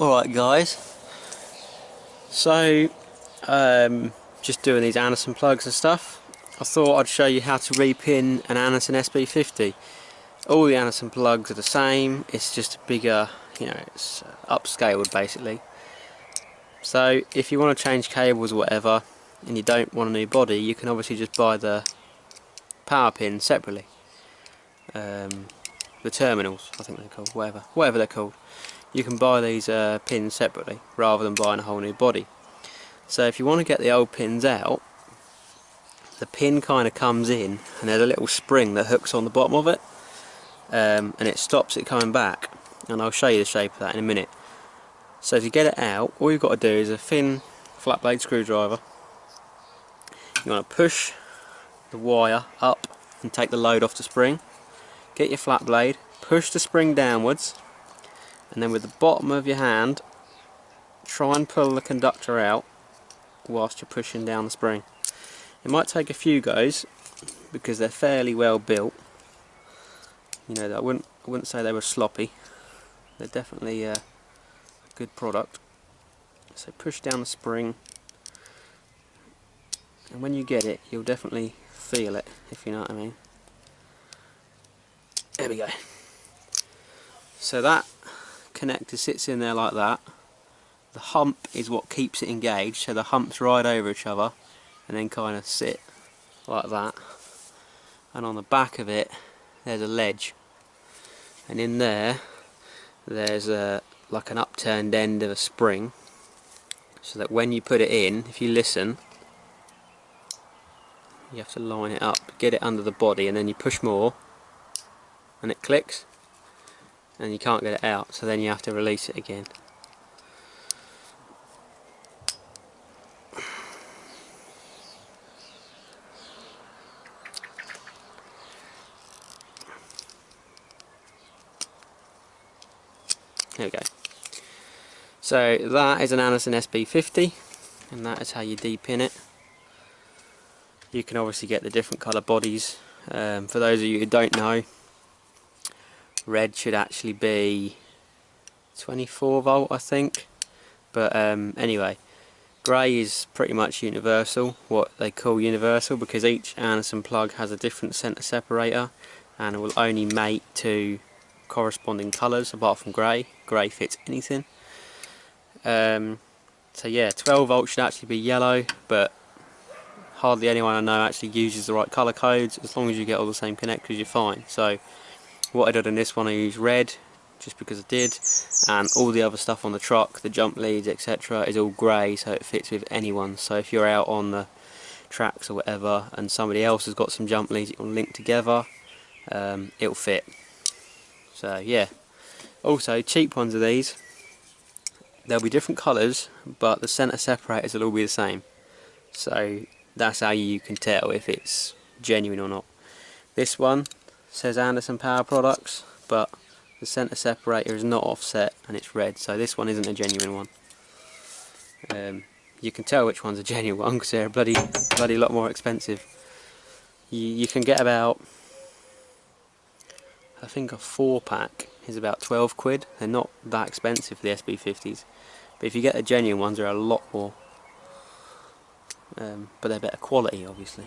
Alright guys, so just doing these Anderson plugs and stuff. I thought I'd show you how to repin an Anderson sb50. All the Anderson plugs are the same, it's just a bigger, it's upscaled basically. So if you want to change cables or whatever and you don't want a new body, you can obviously just buy the power pins separately. The terminals, I think they're called, whatever they're called. You can buy these pins separately rather than buying a whole new body. So if you want to get the old pins out, the pin kind of comes in and there's a little spring that hooks on the bottom of it, and it stops it coming back, and I'll show you the shape of that in a minute. So to get it out, all you've got to do is a thin flat blade screwdriver. You want to push the wire up and take the load off the spring. Get your flat blade, push the spring downwards, and then with the bottom of your hand try and pull the conductor out whilst you're pushing down the spring. It might take a few goes because they're fairly well built. I wouldn't say they were sloppy. They're definitely a good product. So push down the spring, and when you get it you'll definitely feel it, if you know what I mean. There we go. So that connector sits in there like that. The hump is what keeps it engaged, so the humps ride over each other and then kind of sit like that. And on the back of it there's a ledge, and in there there's like an upturned end of a spring, so that when you put it in, if you listen, you have to line it up, get it under the body, and then you push more and it clicks and you can't get it out, so then you have to release it again. There we go. So that is an Anderson sb50, and that is how you depin it. You can obviously get the different colour bodies. For those of you who don't know, red should actually be 24 volt I think, but anyway, grey is pretty much universal, what they call universal, because each Anderson plug has a different centre separator and it will only mate to corresponding colours apart from grey. Grey fits anything. So yeah, 12 volt should actually be yellow, but hardly anyone I know actually uses the right colour codes. As long as you get all the same connectors you're fine. So what I did on this one, I used red just because I did, and all the other stuff on the truck, the jump leads etc, is all grey, so it fits with anyone. So if you're out on the tracks or whatever and somebody else has got some jump leads you can link together, it'll fit. So yeah, also cheap ones of these, there'll be different colours but the centre separators will all be the same, so that's how you can tell if it's genuine or not. This one says Anderson Power Products, but the centre separator is not offset and it's red, so this one isn't a genuine one. You can tell which one's a genuine one because they're a bloody lot more expensive. You can get about, I think a 4-pack is about 12 quid. They're not that expensive for the sb50s, but if you get the genuine ones they're a lot more, but they're better quality obviously.